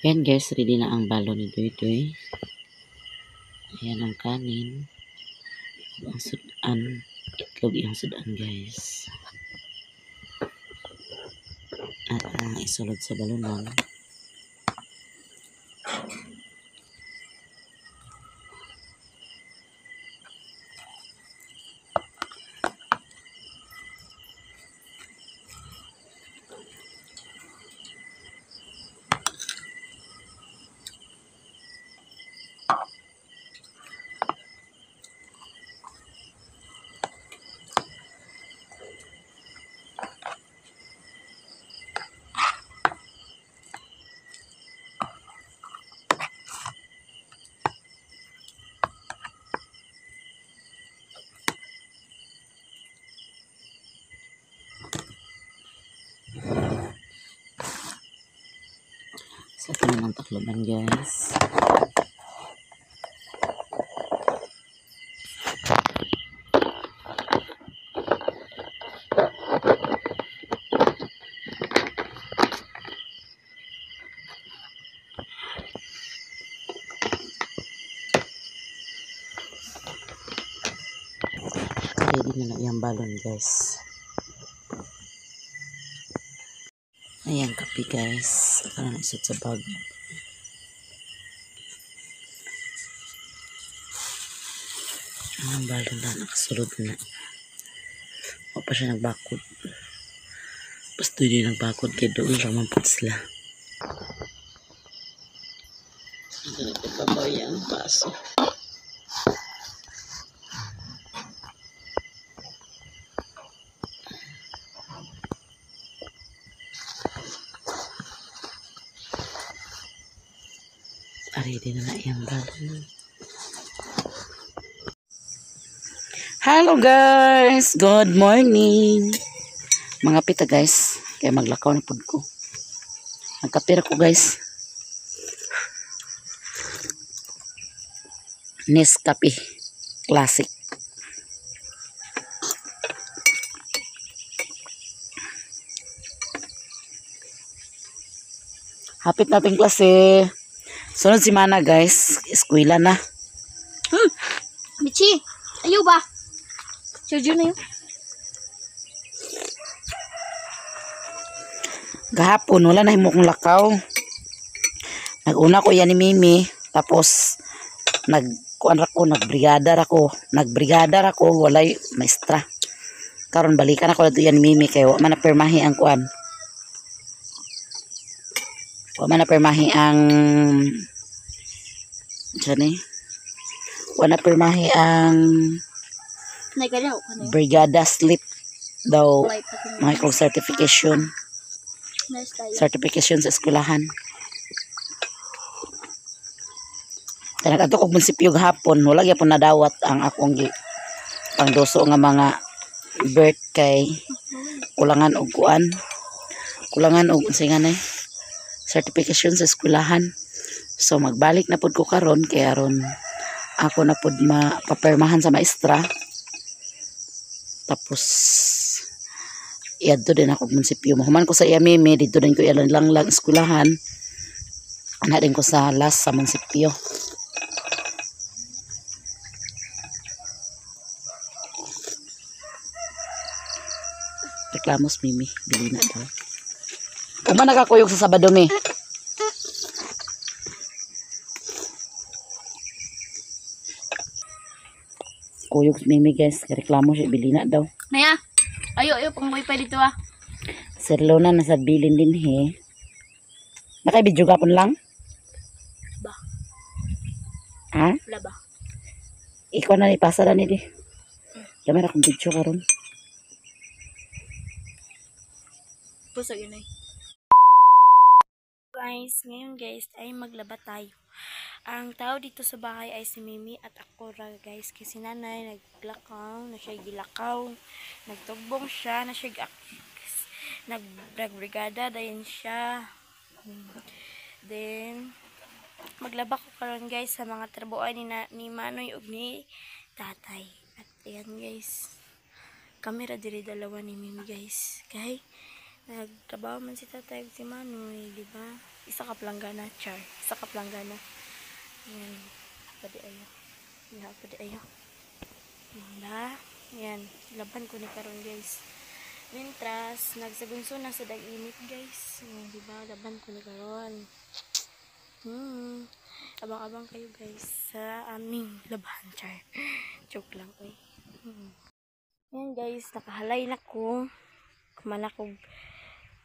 Ayan guys, ready na ang balon ni Doy-Doy. Ayan ang kanin. Ang sudan. Itlog yung sudan guys. At ang isulod sa balonan. Sa ito naman takloban guys. Ready na yung balon guys. Ayan kape guys. Aka na isot sa bag. Ang balon na nakasulod na. O pa siya nagbakod. Basta din nagbakod kaya doon raman po sila. Ito nagpapabaw ang paso. Ready na yung balon. Hello guys! Good morning! Mga pita guys. Kaya maglakaw na po ko. Nagkapira ko guys. Nescafe Classic. Hapit natin klase. Sunod si Mana guys. Eskwela na. Michi, ayaw ba? Sergio na yun. Gahapon, wala na himok ng lakaw. Nag-una ko yan ni Mimi. Tapos, nagbrigada ako. Walay maestra. Karon balikan ako dito yan ni Mimi. Kaya wala man na permahi ang kuan. Wala man na permahi ang... Diyan eh. Wala na permahi ang... Brigada slip daw. Mga kong certification. Certification sa eskwelahan. Kaya nag-ato kong munisipyo hapon, wala gyapon nadawat ang akong pangdoso nga mga birth kay kulangan og kuan. Kulangan og singanay certification sa eskwelahan. So magbalik na pud ko karon kay aron ako na pud mapapermahan sa maestra. Tapos iadto din ako munisipyo. Mahuman ko sa iya Mimi, dito din ko ilang lang eskwelahan. Ana din ko sa last sa munisipyo. Reklamos Mimi, bili na daw. Uma nakakuyog sa Sabado mi. Kuyog Mimi guys, reklamo siya bili na daw. Naya, ayo pang wifi dito ah. Sir Lona nasa bilin din he. Nakay-video ka pun lang? Ba. Ha? Wala ba? Ikaw na ipasa na ni di. Kamera kong video karon. Puso yun ay. Guys, ngayon guys ay maglaba tayo. Ang tao dito sa bahay ay si Mimi at ako ra guys. Kasi nanay naglakaw, na siya gilakaw. Nagtugbong siya, na siya nagbrigada dayon siya. Then maglaba ko karon guys sa mga trabuan ni Manoy ug ni Tatay. At ayan guys. Kamera diri dalawa ni Mimi guys. Okay? Nagtrabaho man si tatay ug si Manoy, di ba? Isa ka planggana, char. Isa ka planggana. Yan. Pwede ayo. Yan, pwede ayo. Wala. Yan. Laban ko ni karon guys. Mintras, nagsagunso na sa dag-init guys. Yan, di ba? Laban ko ni karon. Abang-abang kayo guys sa aming laban, char. Joke lang, oy. Yan guys, nakahalay na ko. Kumana ko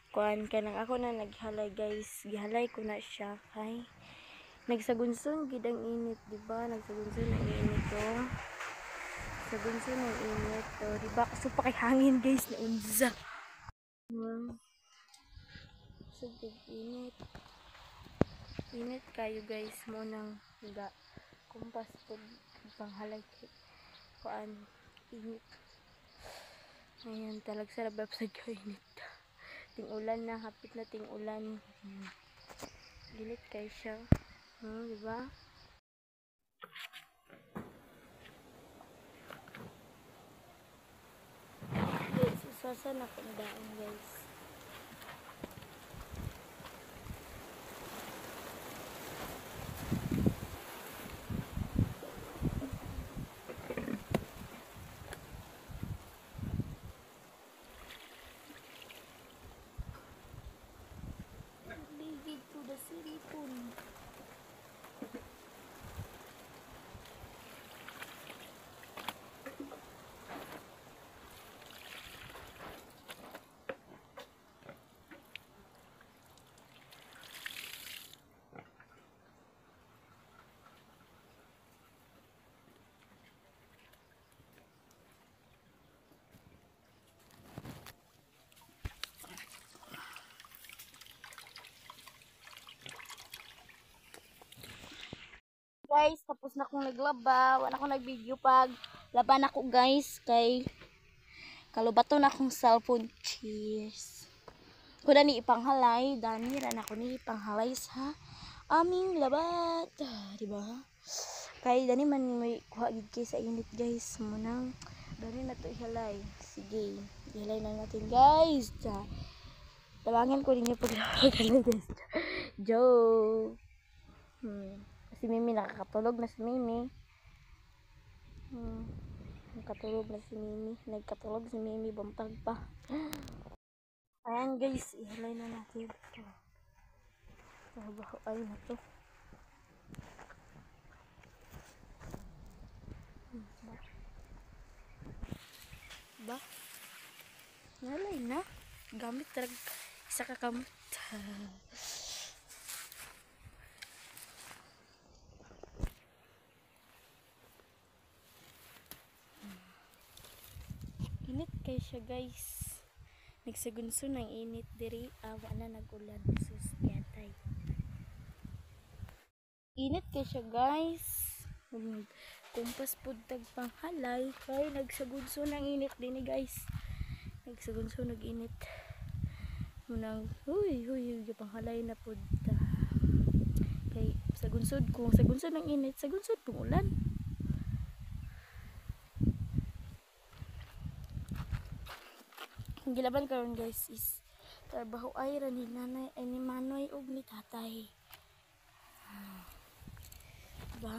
kuan ka nang ako na naghalay guys. Gihalay ko na siya kay nagsagunson gid ang init, di ba? Nagsagunson ang init to. Sagunson ang init to, di ba? Kaso pa kay hangin guys na unza. So big init. Init kayo guys mo nang higa. Kumpas po panghalay kay kuan init. Ayan, talag sa rabab sa init. Ting-ulan na, hapit na ting-ulan. Gilit kayo siya. Diba? Susasa na kung daan guys. Ligid to the city pool. Guys, tapos na akong naglaba. Wala akong nag-video pag laban ako guys. Kay kalubato na akong cellphone. Cheers. Kuna ni ipanghalay. Dani ran ako ni ipanghalay sa aming labat. Diba? Kay dani man may kuha gid kay sa init guys. Munang dani na to ihalay. Sige. Ihalay na natin guys. Tabangan ko ninyo paglabag guys. Joke. Si Mimi nakakatulog na si Mimi. Nakatulog na si Mimi. Nagkatulog si Mimi. Buntag pa. Ayan guys. Ihalay na natin. Trabaho ay na to. Ba? Ihalay na. Gamit talaga. Isa kakamot. Init kay siya guys. Nagsagunso ng init diri. Awa na nag-ulan. Sus yatay. Init kay siya guys. Kumpas po tagpanghalay. Kay nagsagunso ng init din guys. Nagsagunso nag-init. Munang huy panghalay na po. Kay sagunsod ko. Sagunsod ng init. Sagunsod kong ulan. Ang gilaban karon guys is trabaho ay ra ni nanay ay ni Manoy ug ni tatay. Diba?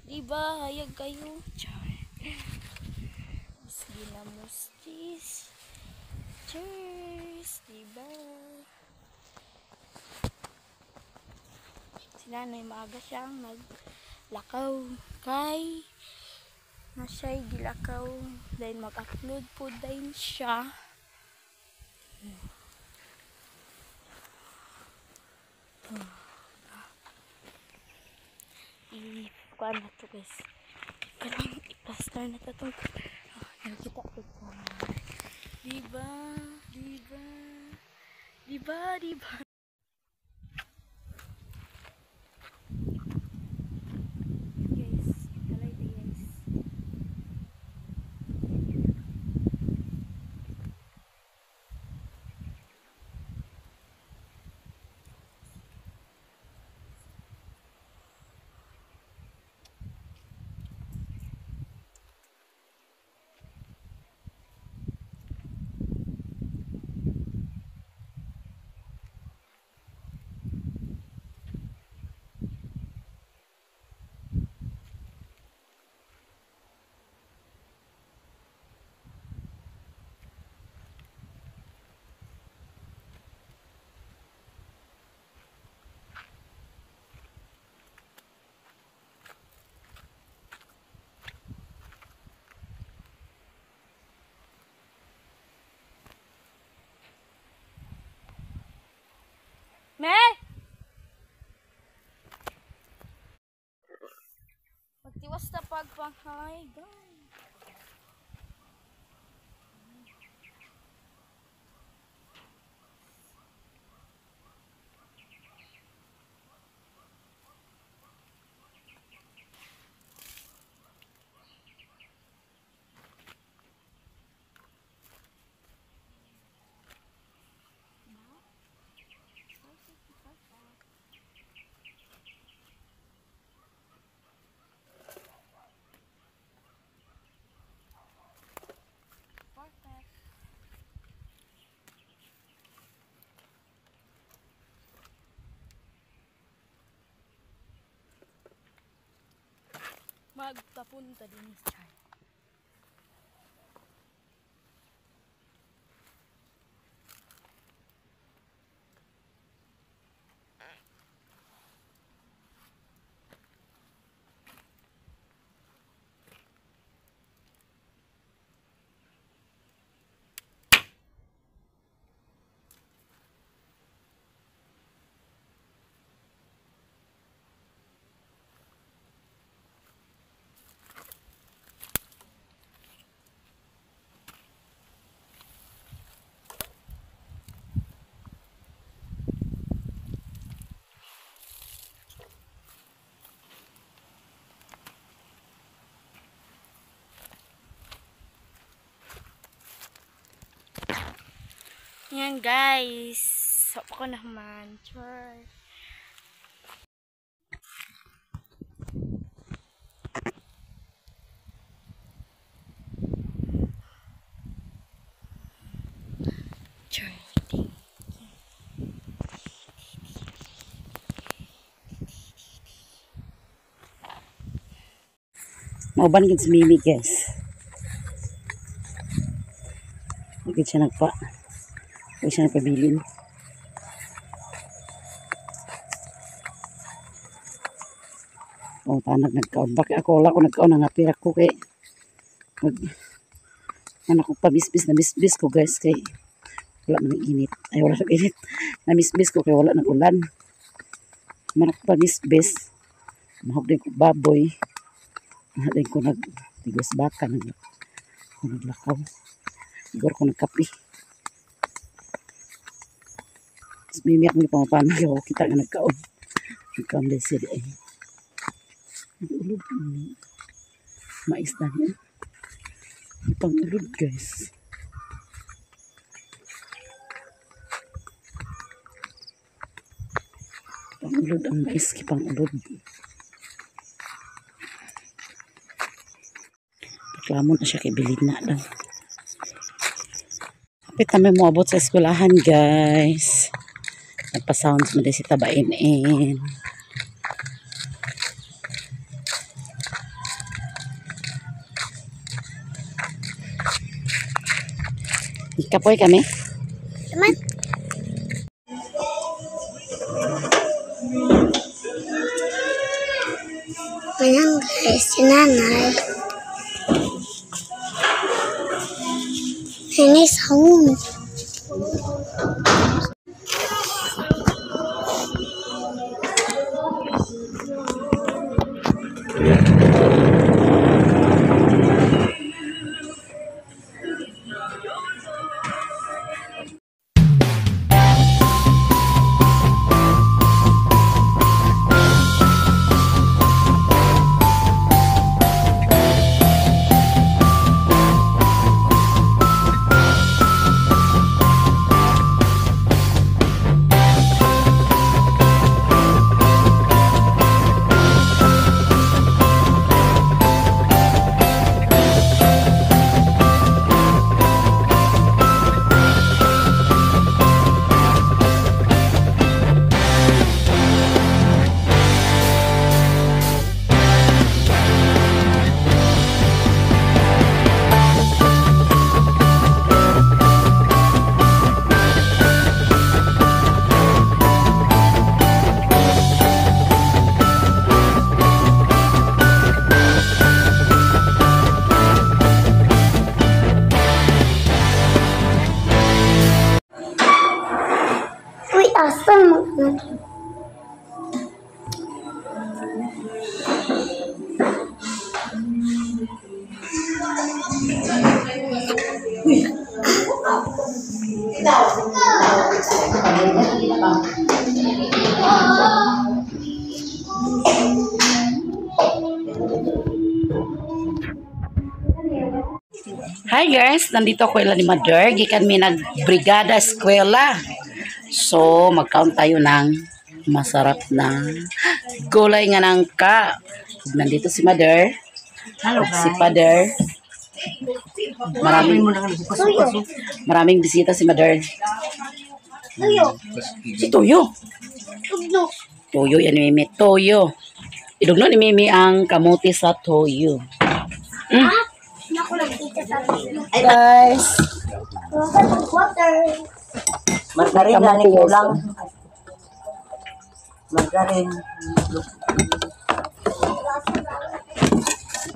Diba? Hayag kayo. Char. Sige na mustis. Cheers. Diba? Si nanay maaga siyang naglakaw. Kay na siya'y gilakaw. Then mag-upload po din siya. I-kuan na to guys. Karang i-plaster na to itong nakikita ko ito. Diba? Guys, halay na guys. Iwas na pagpanghay, guys. Magpapunta din sa China. Yan guys. Sop ko naman. Sure. Sure. Mauban gid si Mimi guys. Hindi siya nagpa. Hindi siya nagpabilin. O panag nagkaon. Bakit ako wala ko nagkaon ang apira ko kay anak ko pa bisbis na bisbis ko guys kay wala man init. Ay wala nang init. Na bisbis ko kay wala nang ulan. Manak pa bisbis. Mahog din ko baboy. Mahog din ko nagtigos baka naglakaw. Siguro ko nagkapi. Tapos mimiyak mo pamapanag ako kita nga nagkaon. Nagkaon din sila eh. Ulod ni mais na niya. Ipang ulod guys. Ipang ulod ang mais. Ipang ulod. Reklamo na siya kay bilid na daw. Kapit namin mo abot sa eskwelahan guys. Nagpa-sounds mo din si Tabainin. Kapoy kami. Teman. Ayan guys, si nanay. Ini sound. Asal makan. Hi guys, nandito ko ila ni Mother. Gikan mi nagbrigada eskwela. So, mag-count tayo ng masarap na gulay nga nangka. Nandito si Mother. Hello Si guys. Father. Maraming bisita si Mother. Si Tuyo. Tuyo yan ni Mimi. Tuyo. Idugno ni Mimi ang kamuti sa Tuyo. Guys. Margarin na ni kulang. Margarin.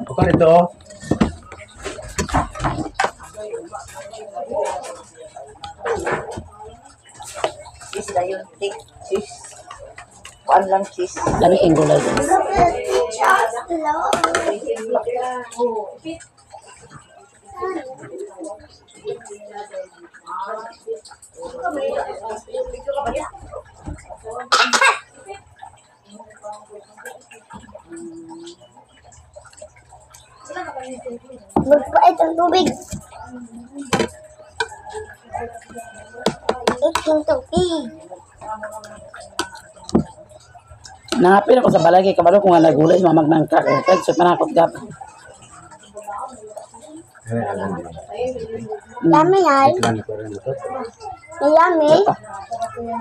Apa itu? Cheese na yun. Thick cheese. Kuan lang cheese. Dami ang gulay. Guys. Magpait ang tubig. Iking tubig. Nangapin ako sa balay kay kabalo kung nga nagulay sa mamag ng kak. Kaya so manakot gap. Yummy ay. Iklan ko rin ito. Yummy.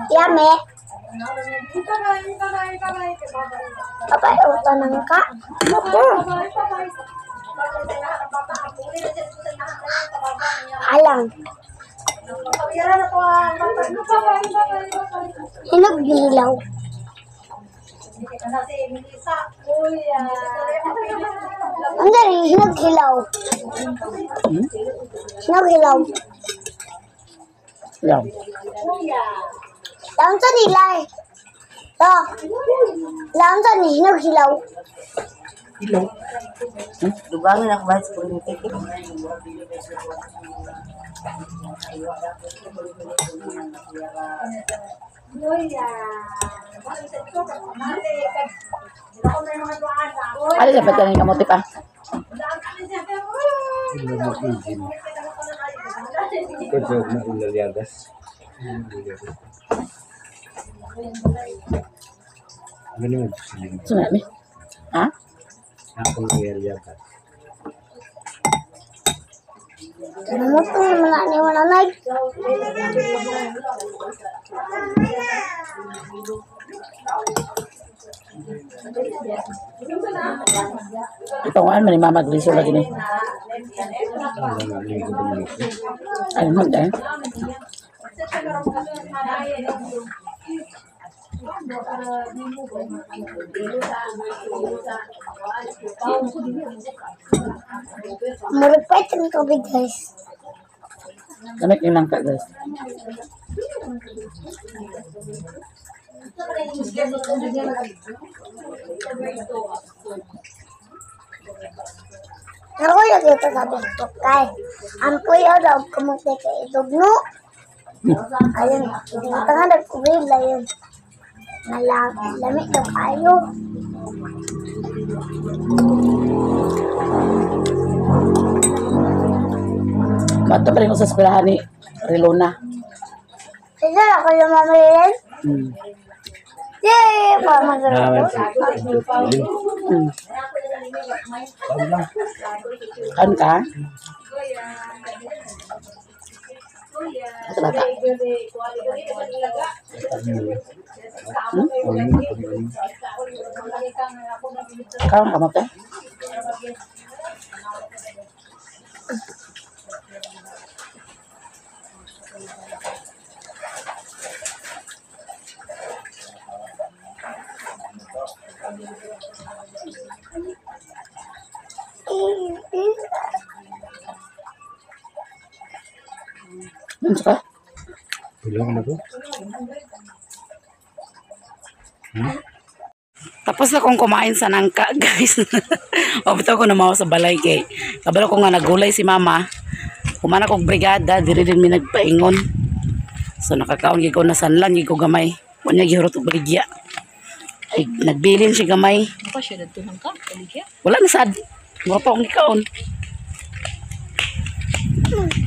Yummy. Papa, ito nang ka. Alang. Hinog dilaw. Ang dali, hinog hilaw. Hinog hilaw. Yan. Lang sa nilay. To. Lang sa ni hinog hilaw. Dugangin ako ba sa politik? Ano dapat yan yung kamuti pa? Ito job na ulaliadas. Ganun mo sila. Sunod mi. Ha? Ako ulaliadas. Ano to naman ni wala nag. Ito nga man mama griso lagi ni. Ay mo dai. Marupit ang tubig guys. Gamit yung langka guys. Ako yung dito sa TikTok kay. Ang puyo daw kumuti kay itugno. Ayun, dito nga nagkuwila yun. Lamig daw kayo. Mato pa rin ko sa eskwelahan ni Relona. Sige, ako yung mamayin. Hmm. Yay! Para masarap. Hmm. Kan ka? Ito bata. Kaon ka mo te? Ano ka? Bilang na to. Tapos na kong kumain sa nangka, guys. O, bitaw ko na mawa sa balay kay. Kabalo ko nga nagulay si mama. Humana kong brigada, diri din mi nagpaingon. So nakakaon gid ko na sanlan gid ko gamay. Wanya gihurot og baligya. Ay nagbilin siya gamay. Apa siya dagtuhan ka? Kaligya? Wala na sad. Mo pa akong gikaon.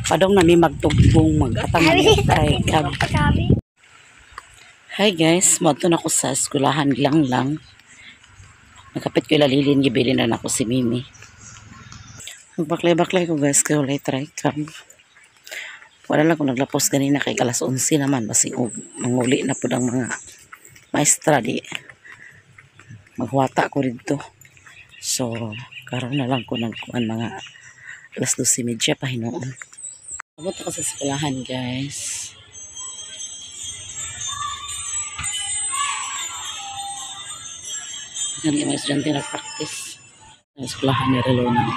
Padong na mi magtugbong mag-atang ay kag. Hi guys, madto na ko sa eskwelahan lang. Nakapit ko ilalilin gibilin na ako si Mimi. Magbaklay-baklay ko guys kay walay try cam. Wala lang ko naglapos ganina kay alas 11 naman basi manguli na pud ang mga maestra di. Maghuwata ko dito. So, karon na lang ko nagkuan mga alas 12:30 pa hinuon. Abot ako sa eskwelahan guys. Kasi mga estudyante nag-practice. Sa eskwelahan ni Relona.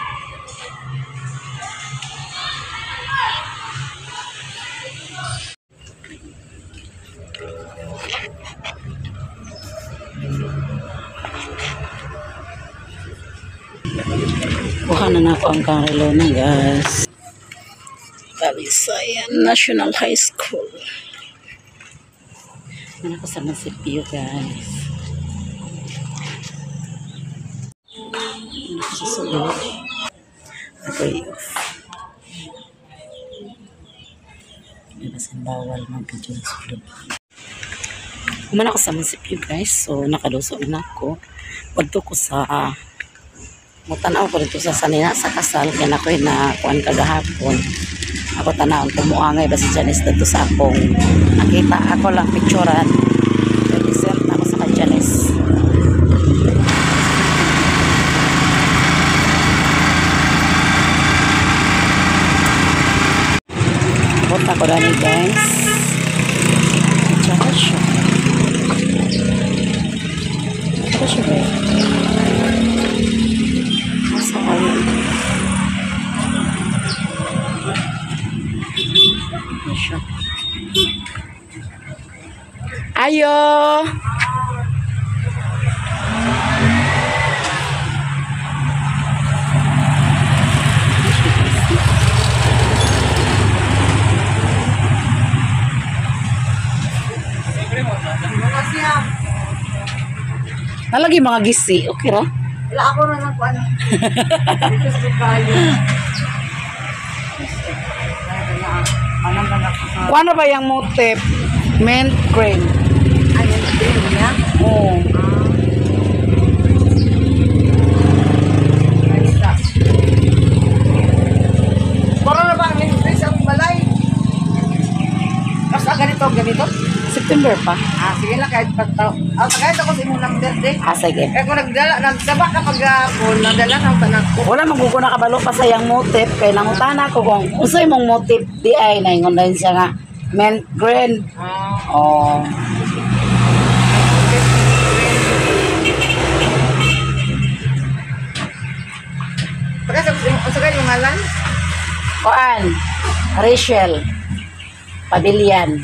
Kuha na ako ang Relona guys. Talisayan National High School. Ano ko sa munisipyo guys. Ano ko sa sulod. Okay. Kasi bawal mag-video sa sulod. Kumana ko sa munisipyo guys. So nakaduso na ako. Pagto ko sa mutanaw ko dito sa sanina sa kasal kaya na ko na kuan kagahapon ako tanawon tumuangay ba si Janice dito sa akong nakita ako lang picturean represent ako sa Janice punta ko rin guys tsaka siya guys ayo nalagi mga gisi okay ra Wala ako na lang kuan. kuan na ba yung motif mint cream Ayun, din niya. oh Para na ba ang lingkris ang balay? Mas ganito? September pa Sige lang kahit pagtaw. Kahit ako sa imong number din. sige Kaya kung nagsaba ka pag-apon, nadala ng tanak ko. wala maguguna kabalo pa sa yung motif kay nangutana ko kung unsay mong motif di ay naingon din siya nga mint green oh Pagkasagay yung ngalan? kuan Rachel Pavilion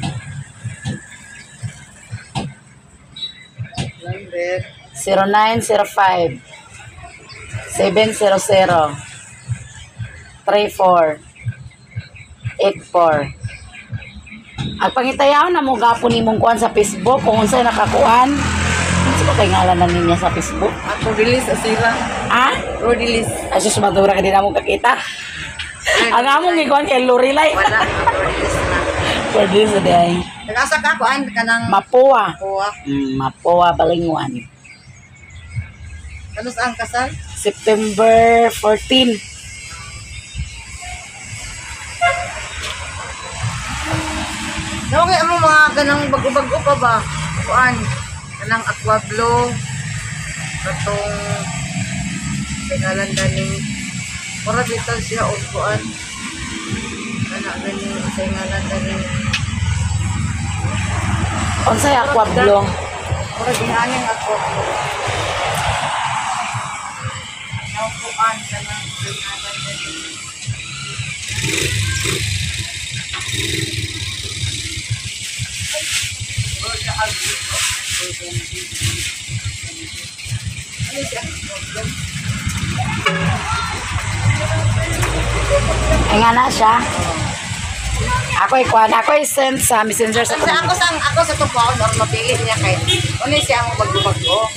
Number. 0905 700 34 84 ang pangitayaw na mo gapon nimong kuan sa Facebook kung unsay nakakuan unsa ba kay ngalan na niya sa Facebook Ako release asira. ah Rodilis. asus madura ka din mo kakita ang among ikuan kay Lorelai Wala. Rodilis na. for this day Nag-asa ka, kuan ka ng Mapua kuha. Mapua Balingwan Ano sa ang kasal? September 14 Nawagay mo mga ganang bago-bago pa ba? Kuan? Kanang aqua blue. Katong pingalan ganing para dito siya o kuan. Kana ganing sa ngalan ganing unsay aqua blue para ginaning aqua blue. Now kuan kanang pingalan ganing Ano siya? Ay nga na siya. Ako send sa messenger sa Kasi ako sa tupuan or mapili niya kay unay siya ang bago-bago.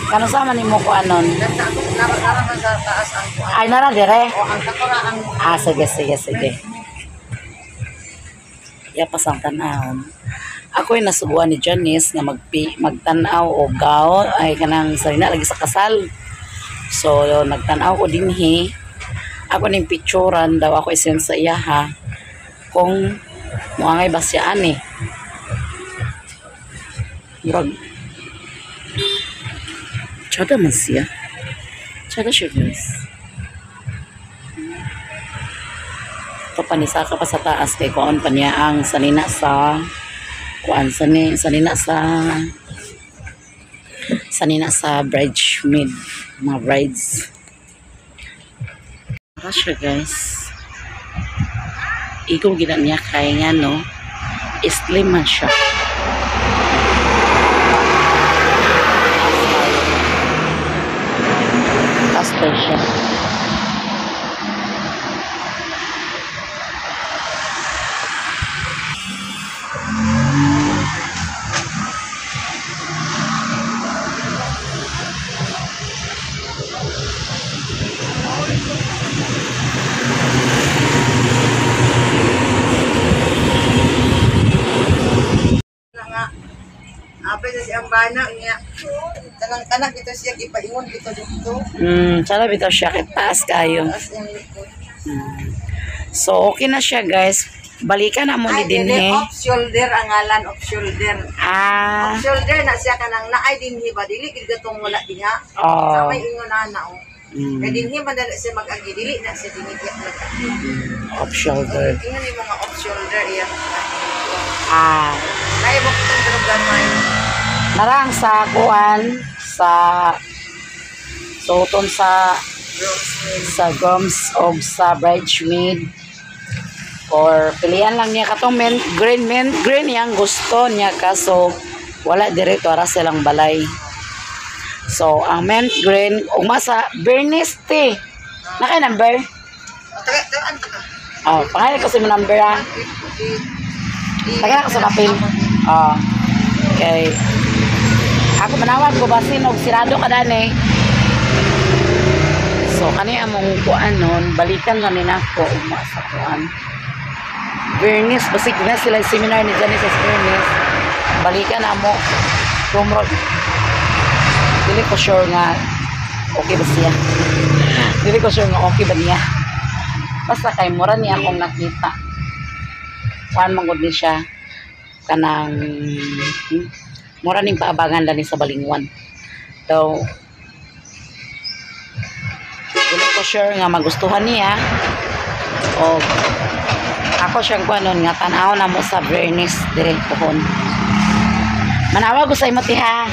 Kano sa man mo ko anon? Nasa ako naraman sa taas ang kuan. Ay nara dire. O ang takura ang Sige. Ya pasang tanahon. Ako'y nasubuan ni Janice na magtanaw o gaon ay kanang sarina lagi sa kasal. So nagtanaw ko dinhi. Ako ning picturean daw ako isend sa iya ha. Kung muangay ba siya ani. Murag Tsada man siya. Tsada siya guys. Panisaka pa sa taas kay kuan pa niya ang sanina sa kuan sanina sa bridesmaid, mga brides. Siya guys. Ikaw gina niya kay nga no. Slim man siya. Pastor siya. Apay sa siyang bana niya. Tanang-tanang dito siya gipaingon dito. Sana bitaw siya kay taas kayo. Taas yung likod. So okay na siya guys. Balikan na mo ni dinhi. Off shoulder ang ngalan, off shoulder. Ah. Off shoulder na siya kanang naay dinhi ba dili gid gatong wala diha. Oh. Sa may ingon na o. Kay dinhi man dala siya mag-agi dili na siya dinhi gyud mag-agi. Off shoulder. Ingon ni mga off shoulder iya. Ah. Kay mo kitong gamay. Narang sa kuan sa suoton sa grooms o sa bridesmaid or pilihan lang niya katong mint green yang gusto niya kaso wala direto ara silang balay. So ang mint green umasa Bernice te na kay number Tagaan ta ka. pangalan ko sa mo number ah taga ko sa papel okay ako manawag ko basin og sirado ka dani. So kani among kuan nun balikan na nako uma sa kuan Bernice basig na sila seminar ni Janice sa Bernice balikan na mo kumrod dili ko sure nga okay ba siya dili ko sure nga okay ba niya basta kay mura niya akong nakita kuan mangod ni siya kanang mura ning paabangan dani sa balingwan so dili ko sure nga magustuhan niya o ako siyang kuanon nga tan-aw na mo sa Bernice dire pohon manawag ko sa imo tiha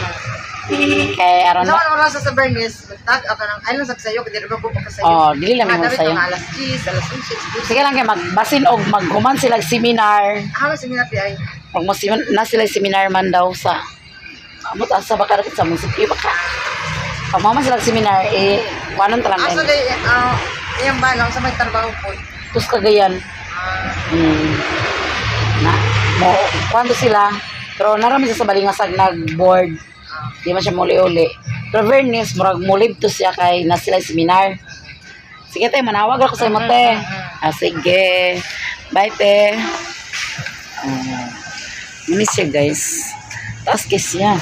kay aron Sa ano oras sa Bernice, tag ako nang ayun sa sayo kay ba ko pa sayo. oh dili lang mo sayo Alas 10, alas 11. sige lang kay magbasin og maghuman sila seminar Ano sa mina pi ay? pag mo na sila seminar man daw sa amot asa baka dapat sa munisipyo baka pag mama sila seminar kuanon ta lang Aso day iyang balang sa may trabaho po. tus kagayan na mo kwando sila pero narami sa balingasag nag-board di man siya muli-uli pero Bernice murag mulib to siya kay na sila seminar sige te manawag ako sa imo te sige bye te ini siya guys taas kiss siya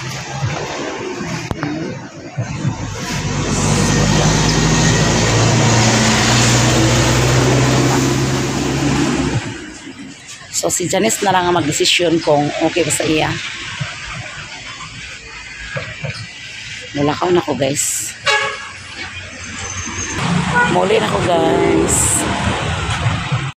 so si Janice na lang ang mag-desisyon kung okay ba sa iya. Nalakaw na ko guys. Muli na ko guys.